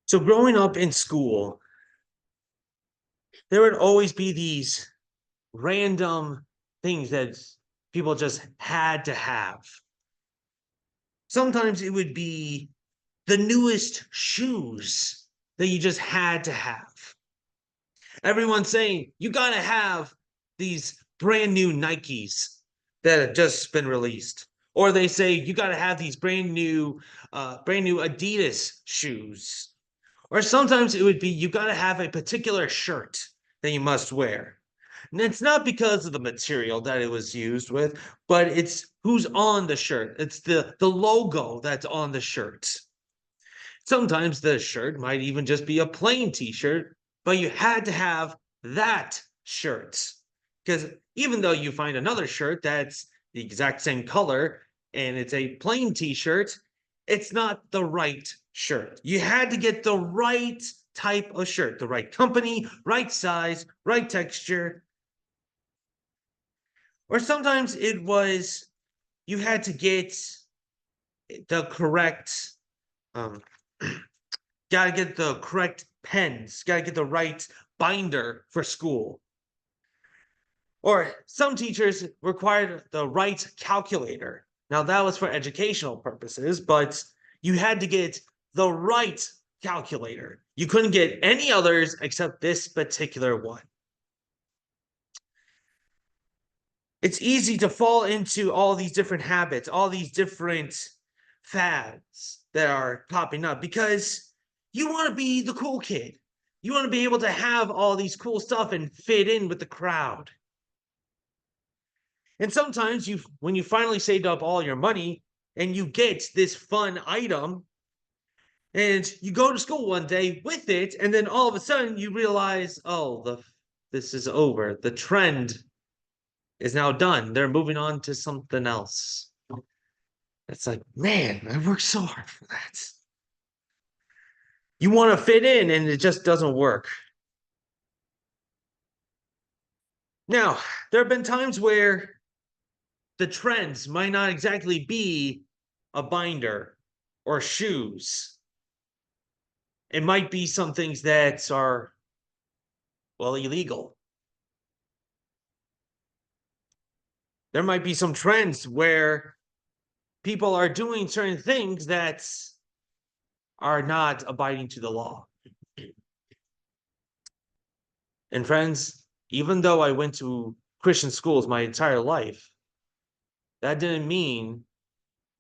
So growing up in school, there would always be these random things that people just had to have. Sometimes it would be the newest shoes that you just had to have. Everyone's saying you got to have these brand new Nikes that have just been released. Or they say you got to have these brand new Adidas shoes. Or sometimes it would be you got to have a particular shirt that you must wear. And it's not because of the material that it was used with, but it's who's on the shirt. It's the logo that's on the shirt. Sometimes the shirt might even just be a plain t-shirt, but you had to have that shirt. Because even though you find another shirt that's the exact same color and it's a plain t-shirt, it's not the right shirt. You had to get the right type of shirt, the right company, right size, right texture. Or sometimes it was you had to get the correct um gotta get the correct pens, gotta get the right binder for school. Or some teachers required the right calculator. Now, that was for educational purposes, but you had to get the right calculator. You couldn't get any others except this particular one. It's easy to fall into all these different habits, all these different fads that are popping up because you want to be the cool kid. You want to be able to have all these cool stuff and fit in with the crowd. And sometimes when you finally saved up all your money and you get this fun item and you go to school one day with it, and then all of a sudden you realize, oh, this is over. The trend is now done. They're moving on to something else. It's like, man, I worked so hard for that. You want to fit in and it just doesn't work. Now, there have been times where the trends might not exactly be a binder or shoes. It might be some things that are, well, illegal. There might be some trends where people are doing certain things that are not abiding to the law. And friends, even though I went to Christian schools my entire life, that didn't mean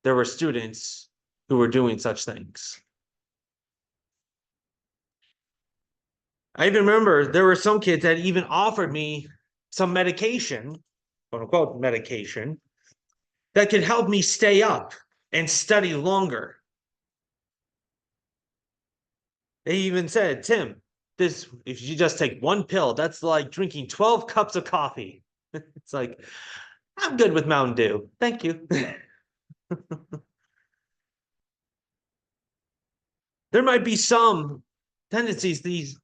there were students who were doing such things. I even remember there were some kids that even offered me some medication, quote unquote medication, that could help me stay up and study longer. They even said, Tim, this, if you just take one pill, that's like drinking 12 cups of coffee. It's like, I'm good with Mountain Dew. Thank you. There might be some tendencies,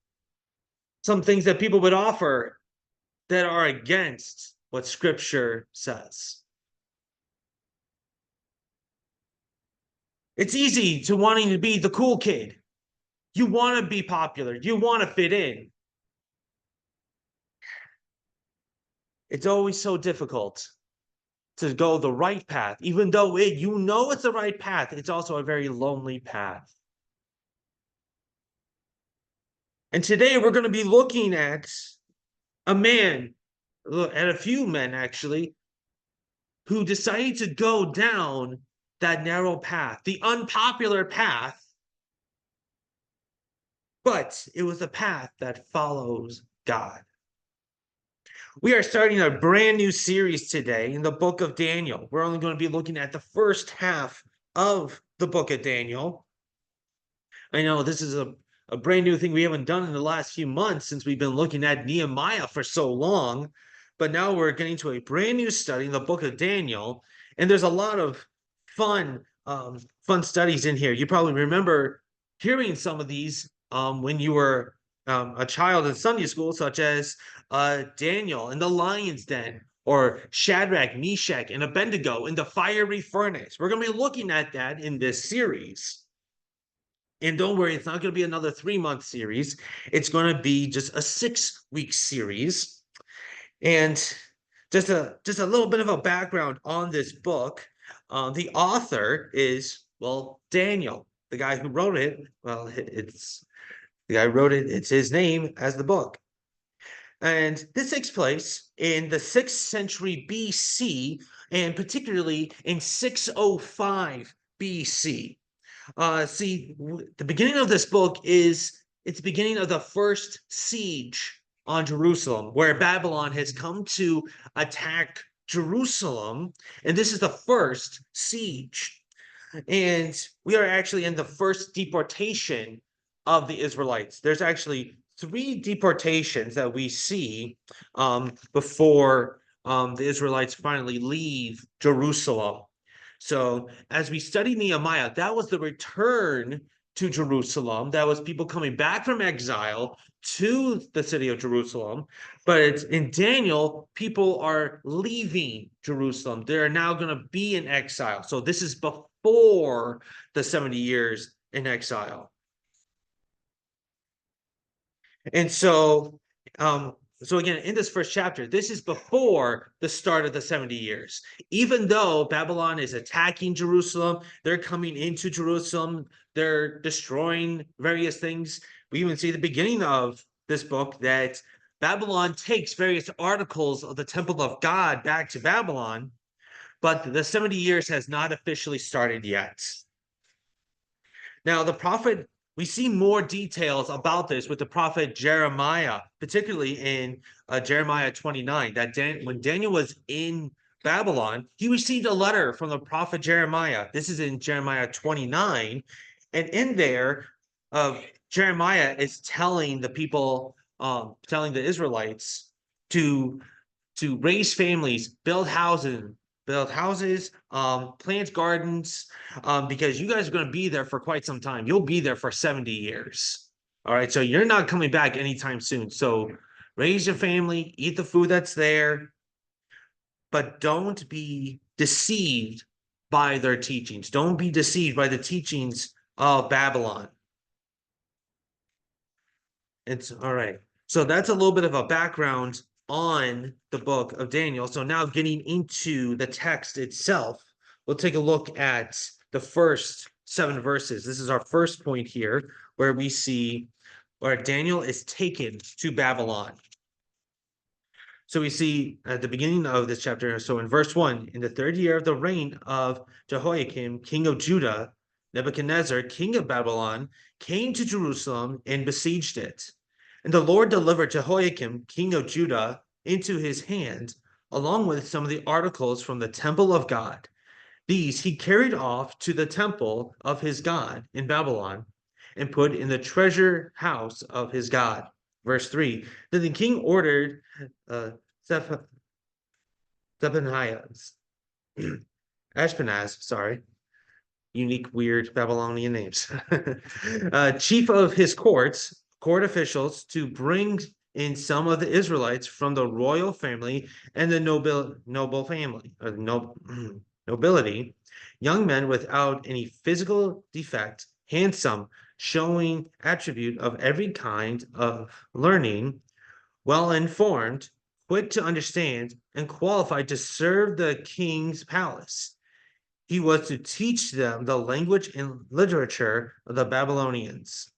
some things that people would offer that are against what scripture says. It's easy to wanting to be the cool kid. You want to be popular. You want to fit in. It's always so difficult to go the right path, even though you know it's the right path. It's also a very lonely path. And today we're going to be looking at a man, and a few men actually, who decided to go down that narrow path, the unpopular path, but it was a path that follows God. We are starting a brand new series today in the book of Daniel. We're only going to be looking at the first half of the book of Daniel. I know this is a brand new thing we haven't done in the last few months since we've been looking at Nehemiah for so long, but now we're getting to a brand new study in the book of Daniel, and there's a lot of fun studies in here. You probably remember hearing some of these when you were a child in Sunday school, such as Daniel in the lion's den, or Shadrach, Meshach, and Abednego in the fiery furnace. We're going to be looking at that in this series. And don't worry, it's not going to be another 3-month series. It's going to be just a 6-week series. And just a little bit of a background on this book. The author is, well, Daniel, the guy who wrote it. Well, it's the guy who wrote it. It's his name as the book. And this takes place in the 6th century BC, and particularly in 605 BC. See, the beginning of this book is it's the beginning of the first siege on Jerusalem, where Babylon has come to attack Jerusalem, and this is the first siege. And we are actually in the first deportation of the Israelites. There's actually 3 deportations that we see before the Israelites finally leave Jerusalem. So as we study Nehemiah, that was the return to Jerusalem. That was people coming back from exile to the city of Jerusalem. But it's in Daniel, people are leaving Jerusalem. They're now going to be in exile. So this is before the 70 years in exile. And so again, in this first chapter, this is before the start of the 70 years. Even though Babylon is attacking Jerusalem, they're coming into Jerusalem, they're destroying various things. We even see the beginning of this book that Babylon takes various articles of the temple of God back to Babylon, but the 70 years has not officially started yet. Now, the prophet, we see more details about this with the prophet Jeremiah, particularly in Jeremiah 29, that when Daniel was in Babylon, he received a letter from the prophet Jeremiah. This is in Jeremiah 29. And in there, Jeremiah is telling the people, telling the Israelites to raise families, build houses, plant gardens, because you guys are going to be there for quite some time. You'll be there for 70 years. All right. So you're not coming back anytime soon. So raise your family, eat the food that's there, but don't be deceived by their teachings. Don't be deceived by the teachings of Babylon. It's all right. So that's a little bit of a background on the book of Daniel. So now getting into the text itself, we'll take a look at the first 7 verses. This is our first point here, where we see where Daniel is taken to Babylon. So we see at the beginning of this chapter, so in verse 1, in the 3rd year of the reign of Jehoiakim, king of Judah, Nebuchadnezzar, king of Babylon, came to Jerusalem and besieged it. And the Lord delivered Jehoiakim, king of Judah, into his hand, along with some of the articles from the temple of God. These he carried off to the temple of his God in Babylon and put in the treasure house of his God. Verse 3, then the king ordered Ashpenaz, sorry, unique, weird Babylonian names, chief of his court officials, to bring in some of the Israelites from the royal family and the noble family, or nobility, young men without any physical defect, handsome, showing attribute of every kind of learning, well informed, quick to understand, and qualified to serve the king's palace. He was to teach them the language and literature of the Babylonians.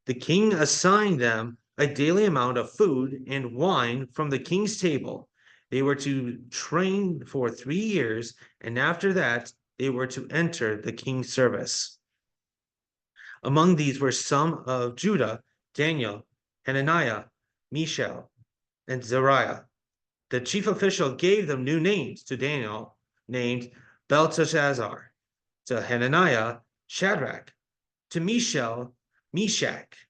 The king assigned them a daily amount of food and wine from the king's table. They were to train for 3 years, and after that, they were to enter the king's service. Among these were some of Judah, Daniel, Hananiah, Mishael, and Zariah. The chief official gave them new names. To Daniel, named Belteshazzar; to Hananiah, Shadrach; to Mishael, Meshach;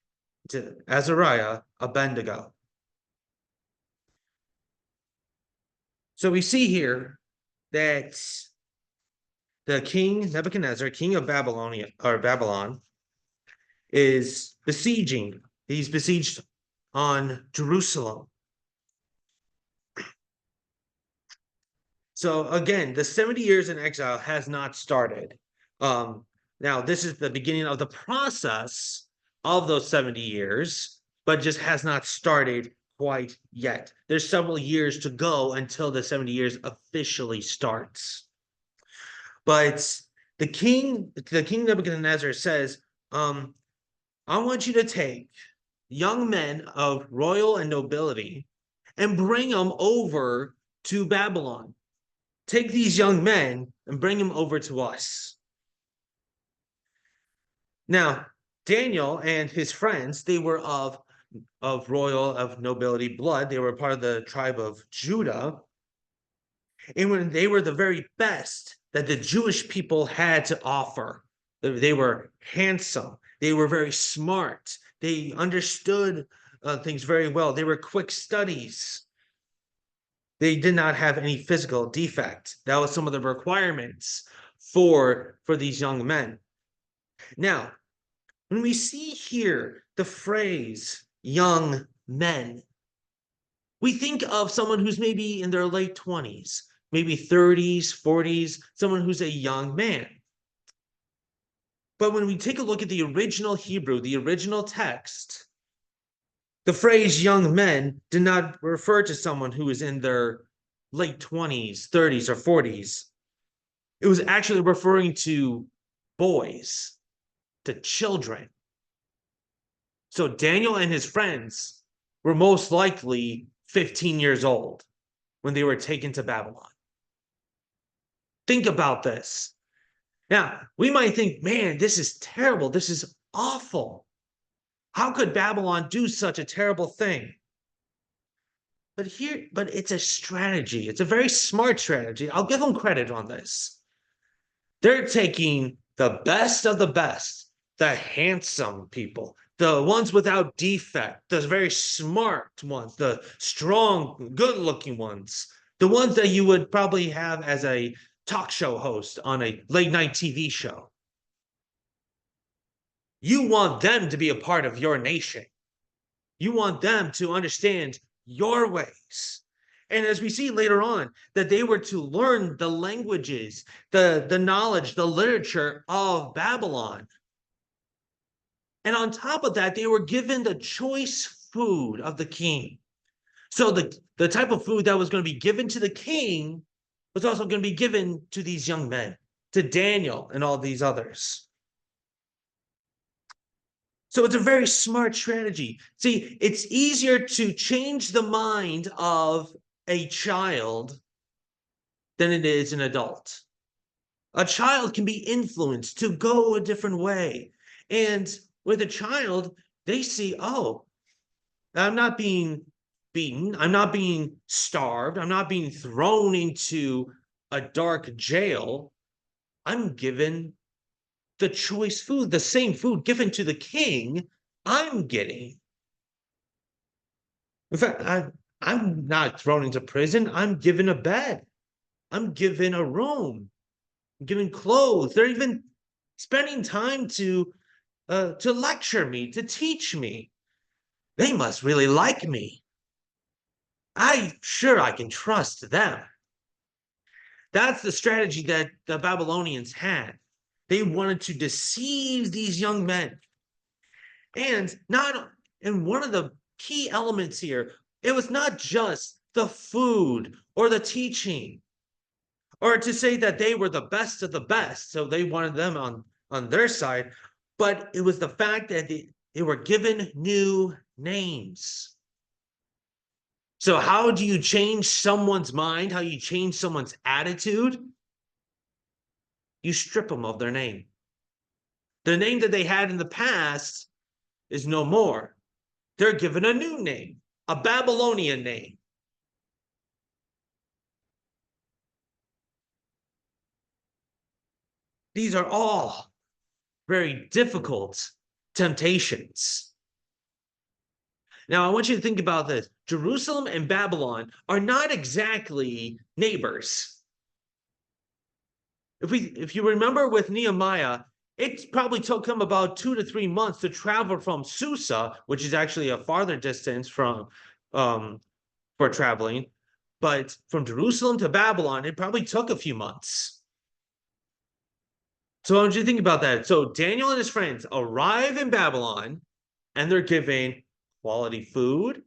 to Azariah, Abednego. So we see here that the king Nebuchadnezzar, king of Babylon, is besieging. He's besieged on Jerusalem. So again, the 70 years in exile has not started. Now, this is the beginning of the process of those 70 years, but just has not started quite yet. There's several years to go until the 70 years officially starts. But the king Nebuchadnezzar says, I want you to take young men of royal and nobility and bring them over to Babylon. Take these young men and bring them over to us. Now, Daniel and his friends, they were of nobility blood. They were part of the tribe of Judah. And when they were the very best that the Jewish people had to offer. They were handsome. They were very smart. They understood things very well. They were quick studies. They did not have any physical defect. That was some of the requirements for these young men. Now, when we see here the phrase young men, we think of someone who's maybe in their late 20s, maybe 30s, 40s, someone who's a young man. But when we take a look at the original Hebrew, the original text, the phrase young men did not refer to someone who is in their late 20s, 30s, or 40s. It was actually referring to boys, to children. So Daniel and his friends were most likely 15 years old when they were taken to Babylon. Think about this. Now, we might think, man, this is terrible. This is awful. How could Babylon do such a terrible thing? But it's a strategy. It's a very smart strategy. I'll give them credit on this. They're taking the best of the best, the handsome people, the ones without defect, the very smart ones, the strong, good-looking ones, the ones that you would probably have as a talk show host on a late-night TV show. You want them to be a part of your nation. You want them to understand your ways. And as we see later on, that they were to learn the languages, the knowledge, the literature of Babylon. And on top of that, they were given the choice food of the king. So the type of food that was going to be given to the king was also going to be given to these young men, to Daniel and all these others. So it's a very smart strategy. See, it's easier to change the mind of a child than it is an adult. A child can be influenced to go a different way. And with a child, they see, oh, I'm not being beaten. I'm not being starved. I'm not being thrown into a dark jail. I'm given the choice food, the same food given to the king, I'm getting. In fact, I'm not thrown into prison. I'm given a bed. I'm given a room. I'm given clothes. They're even spending time to lecture me, to teach me. They must really like me. I'm sure I can trust them. That's the strategy that the Babylonians had. They wanted to deceive these young men. And one of the key elements here, it was not just the food or the teaching, or to say that they were the best of the best, so they wanted them on their side, but it was the fact that they were given new names. So how do you change someone's mind? How you change someone's attitude? You strip them of their name. The name that they had in the past is no more. They're given a new name, a Babylonian name. These are all very difficult temptations. Now, I want you to think about this. Jerusalem and Babylon are not exactly neighbors. If you remember with Nehemiah, it probably took him about 2 to 3 months to travel from Susa, which is actually a farther distance from for traveling. But from Jerusalem to Babylon, it probably took a few months. So, what do you think about that? So, Daniel and his friends arrive in Babylon and they're given quality food.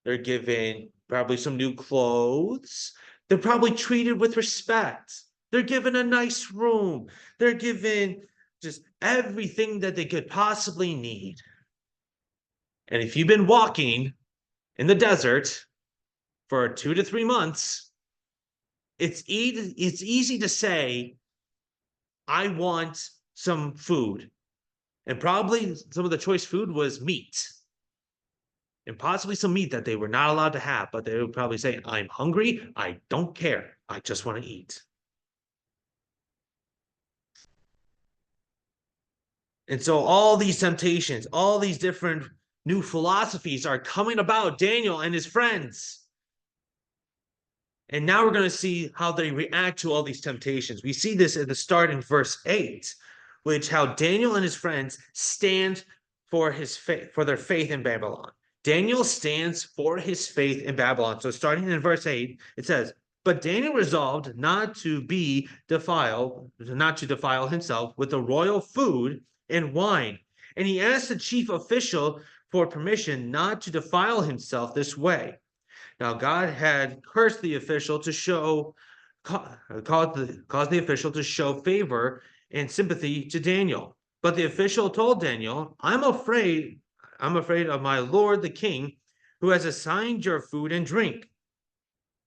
They're given probably some new clothes. They're probably treated with respect. They're given a nice room. They're given just everything that they could possibly need. And if you've been walking in the desert for 2 to 3 months, it's easy to say, I want some food. And probably some of the choice food was meat and possibly some meat that they were not allowed to have, but they would probably say, I'm hungry. I don't care. I just want to eat. And so all these temptations, all these different new philosophies are coming about Daniel and his friends. And now we're going to see how they react to all these temptations. We see this at the start in verse 8, which how Daniel and his friends stand for his faith, for their faith in Babylon. Daniel stands for his faith in Babylon. So starting in verse 8, it says, but Daniel resolved not to defile himself with the royal food and wine. And he asked the chief official for permission not to defile himself this way. Now, God had cursed the official to caused the official to show favor and sympathy to Daniel. But the official told Daniel, I'm afraid of my lord the king, who has assigned your food and drink.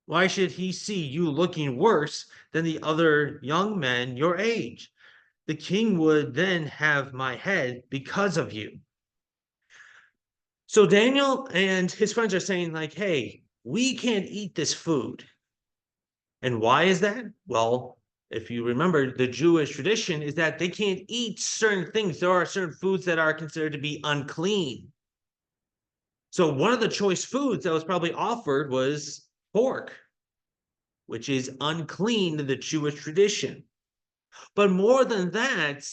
Why should he see you looking worse than the other young men your age? The king would then have my head because of you. So Daniel and his friends are saying, like, hey, we can't eat this food. And why is that? Well, if you remember, the Jewish tradition is that they can't eat certain things. There are certain foods that are considered to be unclean. So one of the choice foods that was probably offered was pork, which is unclean in the Jewish tradition. But more than that,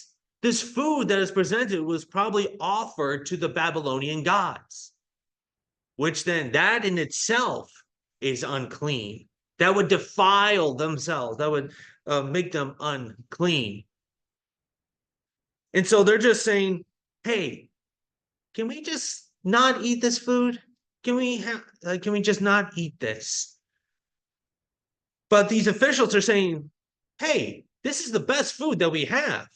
this food that is presented was probably offered to the Babylonian gods, which then that in itself is unclean. That would defile themselves. That would make them unclean. And so they're just saying, hey, can we just not eat this food? Can we just not eat this? But these officials are saying, hey, this is the best food that we have.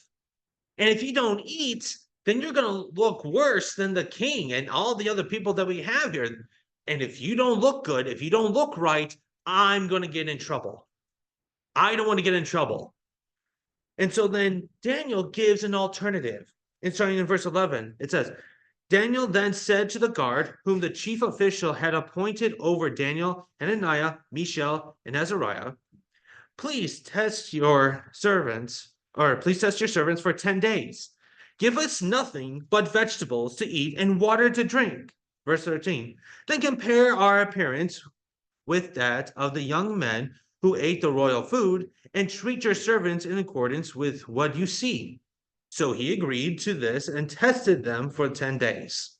And if you don't eat, then you're going to look worse than the king and all the other people that we have here. And if you don't look good, if you don't look right, I'm going to get in trouble. I don't want to get in trouble. And so then Daniel gives an alternative. And starting in verse 11, it says, Daniel then said to the guard, whom the chief official had appointed over Daniel, Hananiah, Mishael, and Azariah, please test your servants for 10 days. Give us nothing but vegetables to eat and water to drink. Verse 13, then compare our appearance with that of the young men who ate the royal food, and treat your servants in accordance with what you see. So he agreed to this and tested them for 10 days.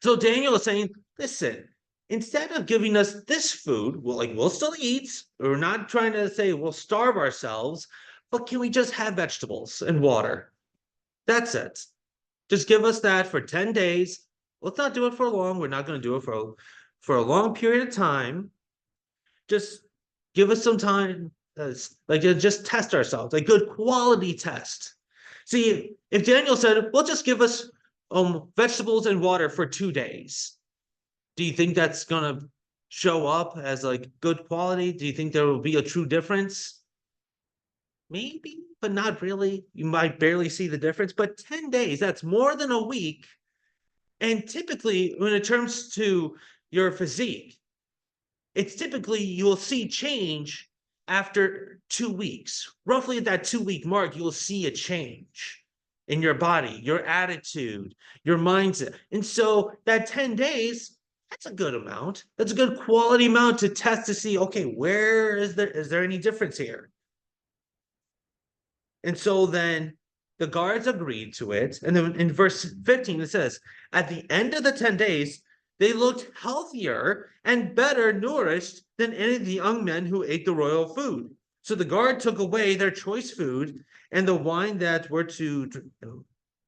So Daniel is saying, listen, instead of giving us this food, we'll still eat. We're not trying to say we'll starve ourselves, but can we just have vegetables and water? That's it. Just give us that for 10 days. Let's not do it for long. We're not going to do it for a long period of time. Just give us some time, just test ourselves, a good quality test. See, if Daniel said, well, just give us vegetables and water for 2 days, do you think that's going to show up as like good quality? Do you think there will be a true difference? Maybe, but not really. You might barely see the difference, but 10 days, that's more than a week. And typically, when it comes to your physique, it's typically you'll see change after 2 weeks. Roughly at that 2-week mark, you'll see a change in your body, your attitude, your mindset. And so that 10 days, that's a good amount. That's a good quality amount to test to see, okay, where is there any difference here? And so then the guards agreed to it. And then in verse 15, it says, at the end of the 10 days, they looked healthier and better nourished than any of the young men who ate the royal food. So the guard took away their choice food and the wine that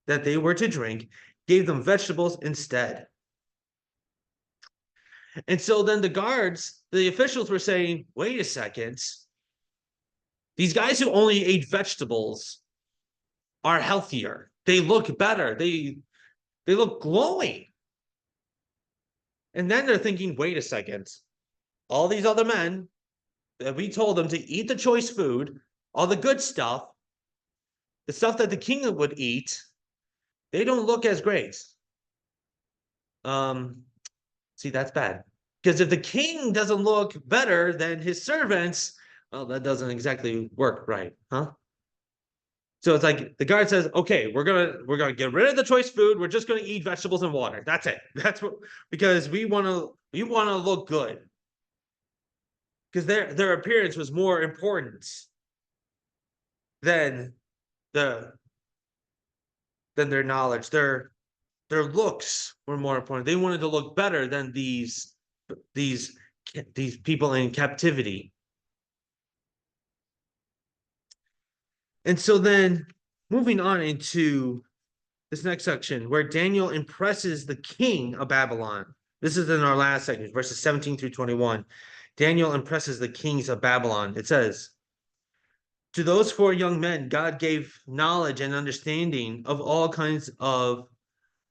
they were to drink, gave them vegetables instead. And so then the guards, the officials were saying, wait a second. These guys who only ate vegetables are healthier. They look better. They look glowing. And then they're thinking, wait a second. All these other men that we told them to eat the choice food, all the good stuff, the stuff that the king would eat, they don't look as great. See, that's bad. Because if the king doesn't look better than his servants, well, that doesn't exactly work right, huh? So it's like the guard says, okay, we're gonna get rid of the choice food. We're just gonna eat vegetables and water. That's it. That's what, because we wanna look good. Because their appearance was more important than their knowledge. Their looks were more important. They wanted to look better than these people in captivity. And so then moving on into this next section where Daniel impresses the king of Babylon. This is in our last section, verses 17 through 21. Daniel impresses the kings of Babylon. It says, to those 4 young men, God gave knowledge and understanding of all kinds of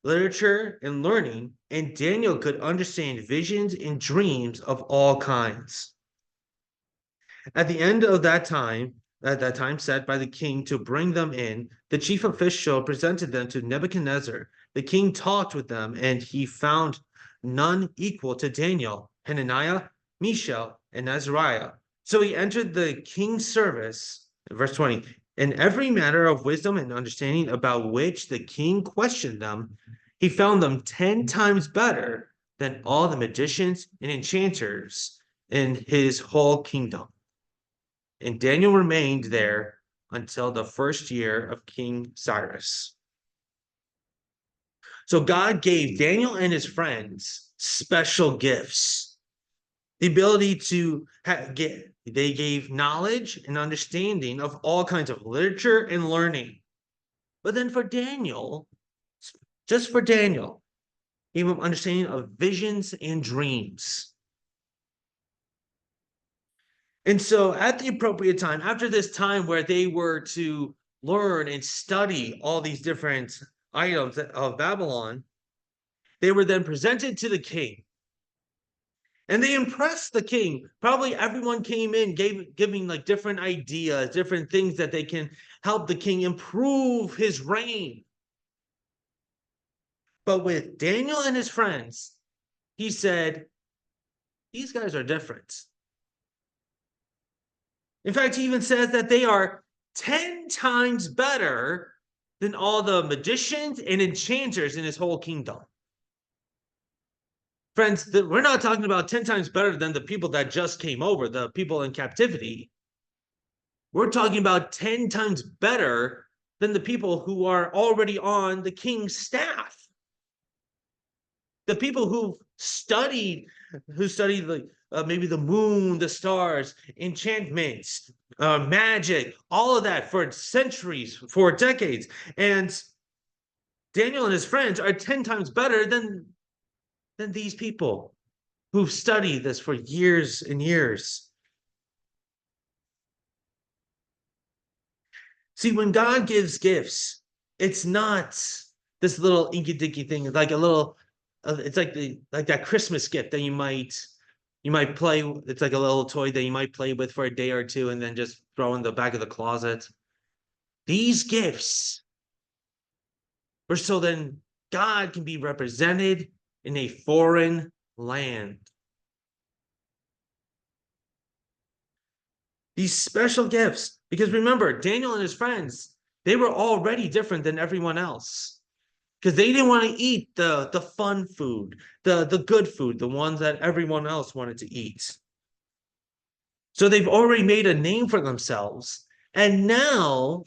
literature and learning, and Daniel could understand visions and dreams of all kinds. At the end of that time set by the king to bring them in, the chief official presented them to Nebuchadnezzar. The king talked with them, and he found none equal to Daniel, Hananiah, Mishael, and Azariah. So he entered the king's service, verse 20, in every matter of wisdom and understanding about which the king questioned them, he found them 10 times better than all the magicians and enchanters in his whole kingdom. And Daniel remained there until the first year of King Cyrus. So God gave Daniel and his friends special gifts. The ability to they gave knowledge and understanding of all kinds of literature and learning. But then for Daniel, just for Daniel, he gave him understanding of visions and dreams. And so at the appropriate time, after this time where they were to learn and study all these different items of Babylon, they were then presented to the king. And they impressed the king. Probably everyone came in giving like different ideas, different things that they can help the king improve his reign. But with Daniel and his friends, he said, these guys are different. In fact, he even says that they are 10 times better than all the magicians and enchanters in his whole kingdom. Friends, we're not talking about 10 times better than the people that just came over, the people in captivity. We're talking about 10 times better than the people who are already on the king's staff. The people who studied maybe the moon, the stars, enchantments, magic, all of that for centuries, for decades. And Daniel and his friends are 10 times better than these people who've studied this for years and years. See, when God gives gifts, it's not this little inky-dinky thing, like a little, it's like that Christmas gift that you might play. It's like a little toy that you might play with for a day or two and then just throw in the back of the closet. These gifts were so then God can be represented in a foreign land. These special gifts, because remember, Daniel and his friends, they were already different than everyone else. Because they didn't want to eat the fun food, the good food, the ones that everyone else wanted to eat. So they've already made a name for themselves. And now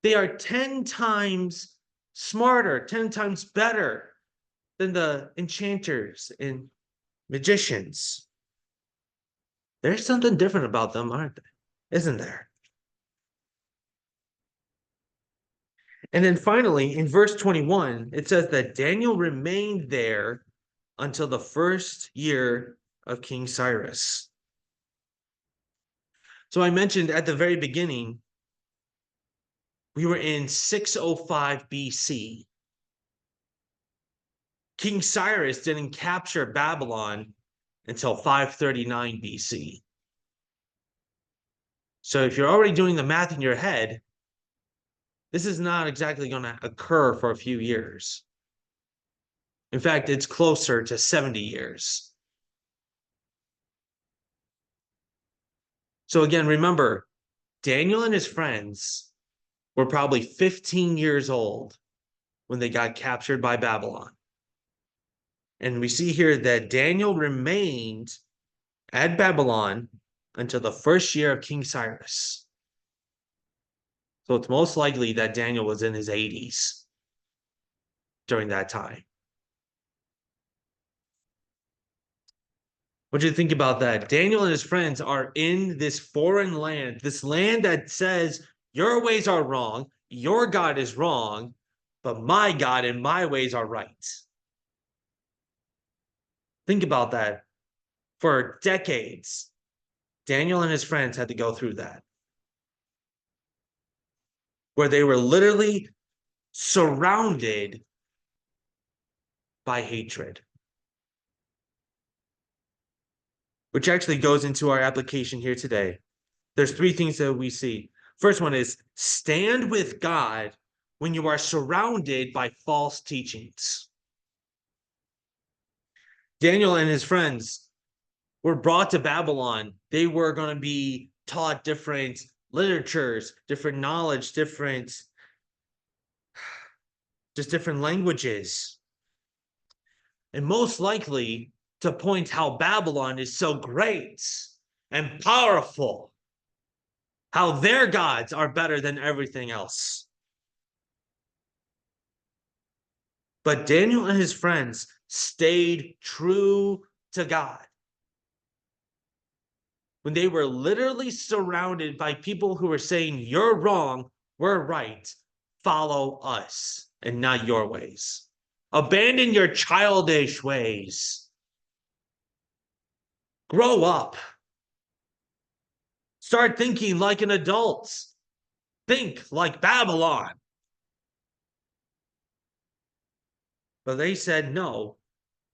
they are 10 times smarter, 10 times better than the enchanters and magicians. There's something different about them, aren't they? isn't there? And then finally, in verse 21, it says that Daniel remained there until the first year of King Cyrus. So I mentioned at the very beginning, we were in 605 BC. King Cyrus didn't capture Babylon until 539 BC. So if you're already doing the math in your head, this is not exactly going to occur for a few years. In fact, it's closer to 70 years. So again, remember, Daniel and his friends were probably 15 years old when they got captured by Babylon. And we see here that Daniel remained at Babylon until the first year of King Cyrus. So it's most likely that Daniel was in his 80s during that time. What do you think about that? Daniel and his friends are in this foreign land, this land that says your ways are wrong, your God is wrong, but my God and my ways are right. Think about that. For decades, Daniel and his friends had to go through that, where they were literally surrounded by hatred. Which actually goes into our application here today. There's three things that we see. First one is stand with God when you are surrounded by false teachings. Daniel and his friends were brought to Babylon. They were going to be taught different literatures, different knowledge, just different languages. And most likely to point how Babylon is so great and powerful, how their gods are better than everything else. But Daniel and his friends stayed true to God. When they were literally surrounded by people who were saying, you're wrong, we're right, follow us and not your ways. Abandon your childish ways. Grow up. Start thinking like an adult. Think like Babylon. But they said, no,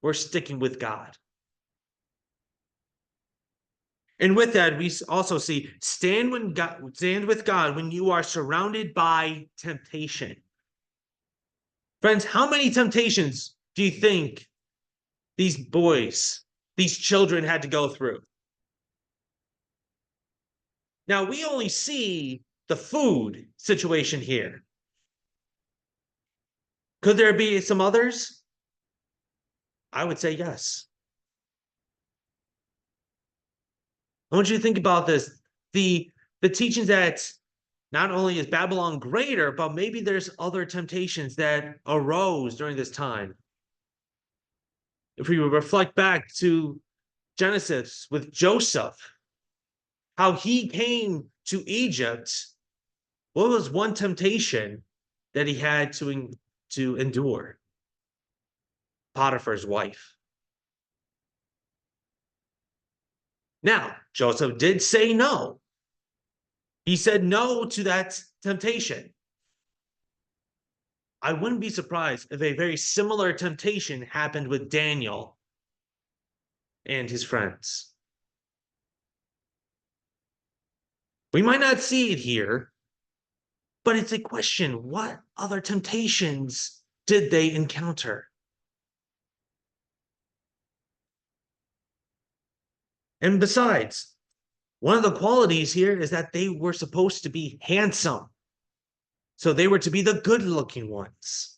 we're sticking with God. And with that, we also see stand with God when you are surrounded by temptation. Friends, how many temptations do you think these boys, these children had to go through? Now, we only see the food situation here. Could there be some others? I would say yes. I want you to think about this. The teachings that not only is Babylon greater, but maybe there's other temptations that arose during this time. If we reflect back to Genesis with Joseph, how he came to Egypt, what was one temptation that he had to endure? Potiphar's wife. Now, Joseph did say no. He said no to that temptation. I wouldn't be surprised if a very similar temptation happened with Daniel and his friends. We might not see it here, but it's a question. What other temptations did they encounter? And besides, one of the qualities here is that they were supposed to be handsome. So they were to be the good-looking ones.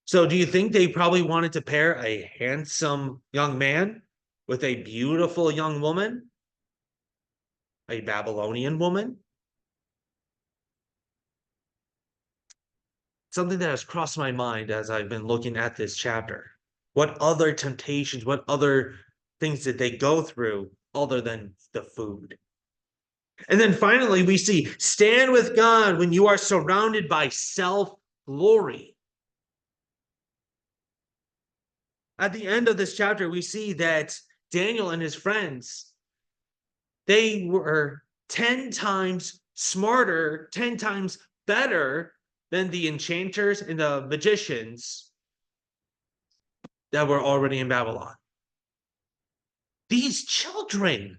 So do you think they probably wanted to pair a handsome young man with a beautiful young woman? A Babylonian woman? Something that has crossed my mind as I've been looking at this chapter. What other temptations, what other things did they go through other than the food? And then finally, we see stand with God when you are surrounded by self-glory. At the end of this chapter, we see that Daniel and his friends, they were 10 times smarter, 10 times better than the enchanters and the magicians that were already in Babylon. These children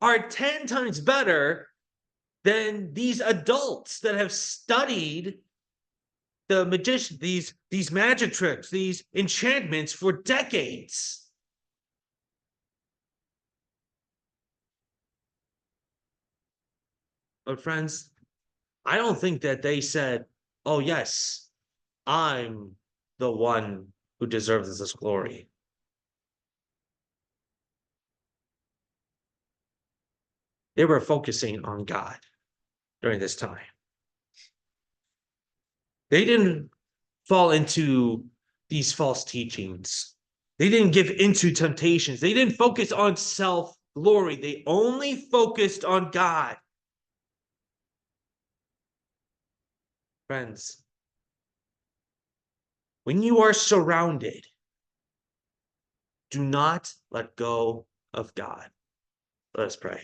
are 10 times better than these adults that have studied the magician, these magic tricks, these enchantments for decades. But friends, I don't think that they said, oh yes, I'm the one who deserves this glory. They were focusing on God during this time. They didn't fall into these false teachings. They didn't give into temptations. They didn't focus on self-glory. They only focused on God. Friends, when you are surrounded, do not let go of God. Let us pray.